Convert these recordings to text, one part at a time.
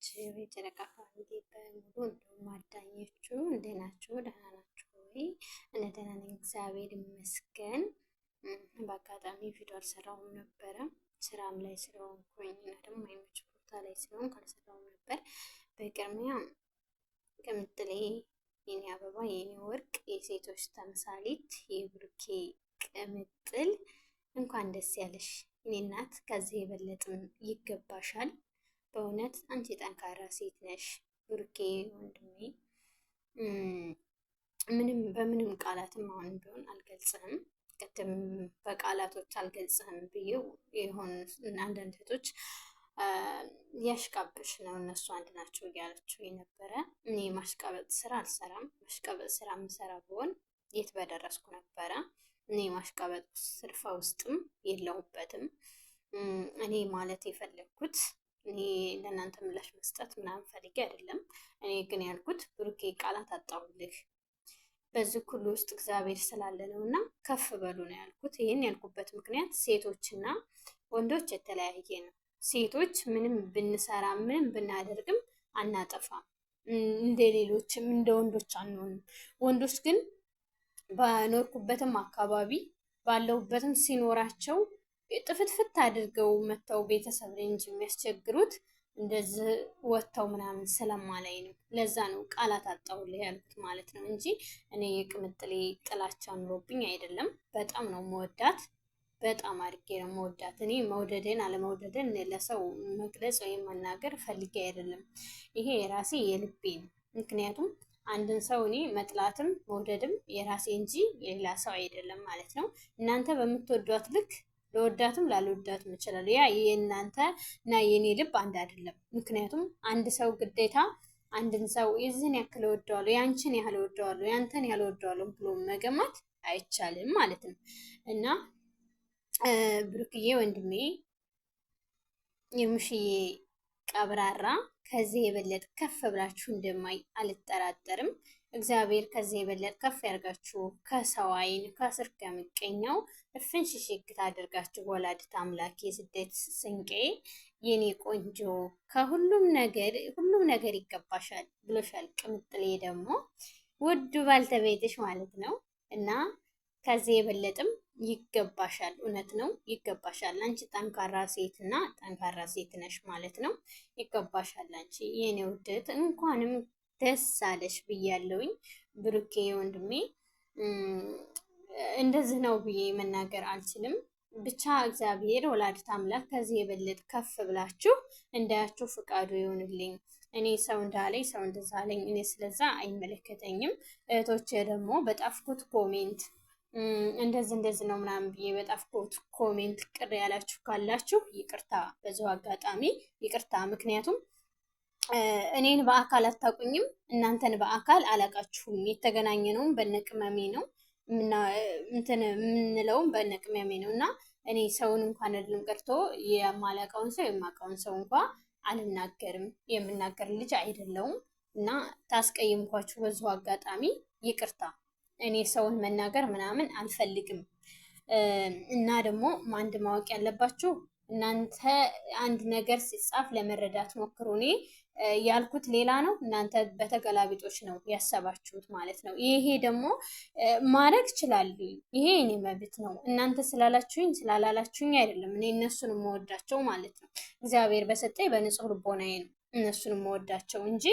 ቤተሰቦች የጨረቃ ፋሚሊ በሙሉ እንዲሁም አዳኞቹ እንዴት ናችሁ? ደህና ናችሁ ወይ? እኔ ደህና ነኝ፣ እግዚአብሔር ይመስገን። በአጋጣሚ ቪዲዮ አልሰራሁም ነበረ፣ ስራም ላይ ስለሆንኩኝ እና ደግሞ አይመች ቦታ ላይ ስለሆንኩ አልሰራሁም ነበር። በቅድሚያ ቅምጥሌ የኔ አበባ የኔ ወርቅ የሴቶች ተምሳሌት የብሩኬ ቅምጥል እንኳን ደስ ያለሽ የኔ እናት። ከዚህ የበለጥም ይገባሻል። በእውነት አንቺ ጠንካራ ሴት ነሽ ብሩኬ ወንድሜ። በምንም ቃላትም አሁን ቢሆን አልገልጽህም። ቅድም በቃላቶች አልገልጽህም ብዬው የሆኑ አንዳንድ እህቶች ያሽቃበሽ ነው እነሱ አንድ ናቸው እያለችው የነበረ። እኔ ማሽቃበጥ ስራ አልሰራም። ማሽቃበጥ ስራ የምሰራ ብሆን የት በደረስኩ ነበረ። እኔ ማሽቃበጥ ስርፋ ውስጥም የለውበትም። እኔ ማለት የፈለግኩት እኔ ለእናንተ ምላሽ መስጠት ምናምን ፈልጌ አይደለም። እኔ ግን ያልኩት ብሩኬ ቃላት አጣሁልህ በዚህ ሁሉ ውስጥ እግዚአብሔር ስላለ ነው እና ከፍ በሉ ነው ያልኩት። ይህን ያልኩበት ምክንያት ሴቶችና ወንዶች የተለያየ ነው። ሴቶች ምንም ብንሰራ ምንም ብናደርግም አናጠፋም፣ እንደ ሌሎችም እንደ ወንዶች አንሆንም። ወንዶች ግን በኖርኩበትም አካባቢ ባለሁበትም ሲኖራቸው ጥፍትፍት አድርገው መተው ቤተሰብ ላይ እንጂ የሚያስቸግሩት እንደዚህ ወጥተው ምናምን ስለማላይ ነው። ለዛ ነው ቃላት አጣሁልህ ያልኩት ማለት ነው እንጂ እኔ የቅምጥሌ ጥላቻ ኑሮብኝ አይደለም። በጣም ነው መወዳት፣ በጣም አድርጌ ነው መወዳት። እኔ መውደድን አለመውደድን ለሰው መግለጽ ወይም መናገር ፈልጌ አይደለም። ይሄ የራሴ የልቤ ነው። ምክንያቱም አንድን ሰው እኔ መጥላትም መውደድም የራሴ እንጂ የሌላ ሰው አይደለም ማለት ነው። እናንተ በምትወዷት ልክ ለወዳትም ላልወዳትም ይችላል። ያ የእናንተ እና የኔ ልብ አንድ አይደለም። ምክንያቱም አንድ ሰው ግዴታ አንድን ሰው የዚህን ያክል እወደዋለሁ፣ ያንቺን ያህል እወደዋለሁ፣ ያንተን ያህል እወደዋለሁ ብሎ መገማት አይቻልም ማለት ነው። እና ብሩክዬ ወንድሜ የሙሽዬ ቀብራራ ከዚህ የበለጠ ከፍ ብላችሁ እንደማይ አልጠራጠርም። እግዚአብሔር ከዚህ የበለጠ ከፍ ያርጋችሁ፣ ከሰው አይን ከስር ከምቀኛው እፍን ሽሽግት አድርጋችሁ። ወላዲተ አምላክ የስደት ስንቄ የኔ ቆንጆ ከሁሉም ነገር ይገባሻል ብሎሻል። ቅምጥሌ ደግሞ ውዱ ባልተቤትሽ ማለት ነው እና ከዚህ የበለጥም ይገባሻል። እውነት ነው ይገባሻል። አንቺ ጠንካራ ሴት እና ጠንካራ ሴት ነሽ ማለት ነው። ይገባሻል አንቺ የኔ ውደት። እንኳንም ደስ አለሽ ብያለሁኝ ብሩኬ ወንድሜ። እንደዚህ ነው ብዬ መናገር አልችልም። ብቻ እግዚአብሔር ወላዲተ አምላክ ከዚህ የበለጠ ከፍ ብላችሁ እንዳያችሁ ፍቃዱ ይሆንልኝ። እኔ ሰው እንዳለኝ ሰው እንደዛ አለኝ፣ እኔ ስለዛ አይመለከተኝም። እህቶቼ ደግሞ በጣፍኩት ኮሜንት እንደዚህ ነው ምናምን ብዬ በጣፍኩት ኮሜንት ቅር ያላችሁ ካላችሁ ይቅርታ፣ በዚሁ አጋጣሚ ይቅርታ። ምክንያቱም እኔን በአካል አታውቁኝም፣ እናንተን በአካል አላቃችሁም። የተገናኘነውም በነቅመሜ ነው የምንለውም በነቅመሜ ነው እና እኔ ሰውን እንኳን አይደለም ቀርቶ የማላውቀውን ሰው የማውቀውን ሰው እንኳን አልናገርም። የምናገር ልጅ አይደለውም እና ታስቀይምኳችሁ በዚሁ አጋጣሚ ይቅርታ። እኔ ሰውን መናገር ምናምን አልፈልግም። እና ደግሞ አንድ ማወቅ ያለባችሁ እናንተ አንድ ነገር ሲጻፍ ለመረዳት ሞክሩ። እኔ ያልኩት ሌላ ነው፣ እናንተ በተገላቢጦች ነው ያሰባችሁት ማለት ነው። ይሄ ደግሞ ማድረግ እችላለሁ፣ ይሄ እኔ መብት ነው። እናንተ ስላላችሁኝ ስላላላችሁኝ አይደለም እኔ እነሱን የምወዳቸው ማለት ነው። እግዚአብሔር በሰጠኝ በንጹህ ልቦናዬ ነው እነሱን የምወዳቸው እንጂ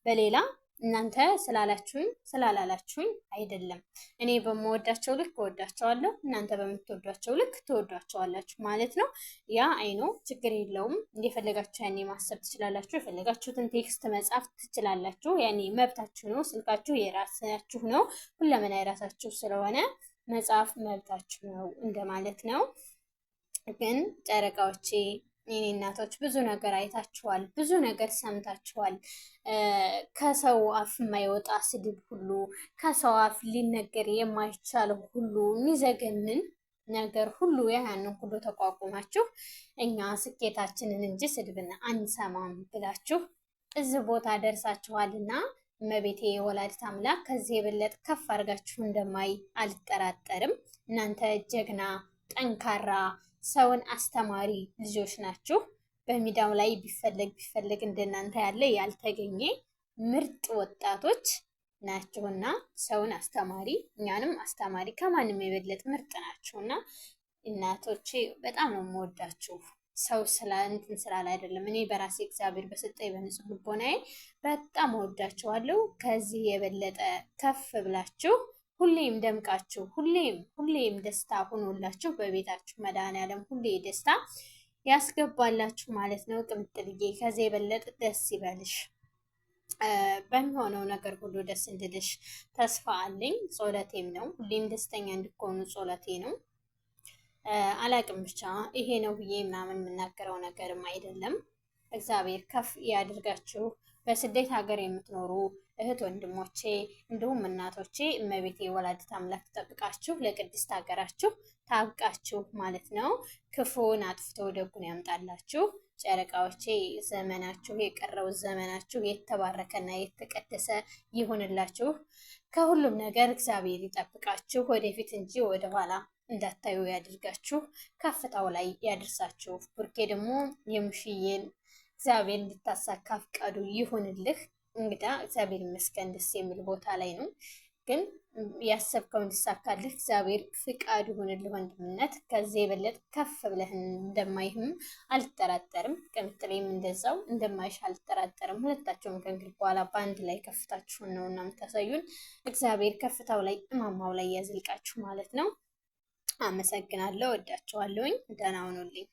በሌላ እናንተ ስላላችሁኝ ስላላላችሁኝ አይደለም። እኔ በምወዳቸው ልክ እወዳቸዋለሁ፣ እናንተ በምትወዷቸው ልክ ትወዷቸዋላችሁ ማለት ነው። ያ አይኖ ችግር የለውም። እንደፈለጋችሁ ያኔ ማሰብ ትችላላችሁ፣ የፈለጋችሁትን ቴክስት መጻፍ ትችላላችሁ። ያኔ መብታችሁ ነው። ስልካችሁ የራሳችሁ ነው፣ ሁለመና የራሳችሁ ስለሆነ መጻፍ መብታችሁ ነው እንደማለት ነው። ግን ጨረቃዎቼ የኔ እናቶች ብዙ ነገር አይታችኋል፣ ብዙ ነገር ሰምታችኋል። ከሰው አፍ የማይወጣ ስድብ ሁሉ፣ ከሰው አፍ ሊነገር የማይቻለው ሁሉ፣ የሚዘገንን ነገር ሁሉ ያንን ሁሉ ተቋቁማችሁ እኛ ስኬታችንን እንጂ ስድብን አንሰማም ብላችሁ እዚህ ቦታ ደርሳችኋልና እመቤቴ የወላዲተ አምላክ ከዚህ የበለጠ ከፍ አድርጋችሁ እንደማይ አልጠራጠርም። እናንተ ጀግና ጠንካራ ሰውን አስተማሪ ልጆች ናችሁ። በሚዲያው ላይ ቢፈለግ እንደናንተ ያለ ያልተገኘ ምርጥ ወጣቶች ናቸውና ሰውን አስተማሪ እኛንም አስተማሪ ከማንም የበለጠ ምርጥ ናቸውና እናቶቼ በጣም ነው የምወዳችሁ። ሰው እንትን ስላለ አይደለም። እኔ በራሴ እግዚአብሔር በሰጠኝ በንጹህ ልቦናዬ በጣም እወዳችኋለሁ። ከዚህ የበለጠ ከፍ ብላችሁ ሁሌም ደምቃችሁ ሁሌም ደስታ ሆኖላችሁ በቤታችሁ መድኃኔዓለም ሁሌ ደስታ ያስገባላችሁ ማለት ነው። ቅምጥልዬ ከዚህ የበለጠ ደስ ይበልሽ። በሚሆነው ነገር ሁሉ ደስ እንድልሽ ተስፋ አለኝ። ጸሎቴም ነው። ሁሌም ደስተኛ እንድትሆኑ ጸሎቴ ነው። አላቅም ብቻ ይሄ ነው ብዬ ምናምን የምናገረው ነገርም አይደለም። እግዚአብሔር ከፍ ያድርጋችሁ። በስደት ሀገር የምትኖሩ እህት ወንድሞቼ፣ እንዲሁም እናቶቼ እመቤቴ ወላዲተ አምላክ ተጠብቃችሁ ለቅድስት ሀገራችሁ ታብቃችሁ ማለት ነው። ክፉን አጥፍቶ ደጉን ያምጣላችሁ። ጨረቃዎቼ ዘመናችሁ የቀረው ዘመናችሁ የተባረከና የተቀደሰ ይሁንላችሁ። ከሁሉም ነገር እግዚአብሔር ይጠብቃችሁ። ወደፊት እንጂ ወደኋላ እንዳታዩ ያድርጋችሁ። ከፍታው ላይ ያደርሳችሁ። ቡርኬ ደግሞ የሙሽዬን እግዚአብሔር እንድታሳካ ፍቃዱ ይሁንልህ። እንግዳ እግዚአብሔር ይመስገን ደስ የሚል ቦታ ላይ ነው። ግን ያሰብከው እንዲሳካልህ እግዚአብሔር ፍቃዱ ይሁንልህ። ወንድምነት ከዚህ የበለጠ ከፍ ብለህ እንደማይህም አልጠራጠርም። ቅምጥሌም እንደዛው እንደማይሽ አልጠራጠርም። ሁለታቸውም ከእንግዲህ በኋላ በአንድ ላይ ከፍታችሁን ነው እና የምታሳዩን። እግዚአብሔር ከፍታው ላይ እማማው ላይ ያዝልቃችሁ ማለት ነው። አመሰግናለሁ። ወዳችኋለሁኝ። ደህና ሁኑልኝ።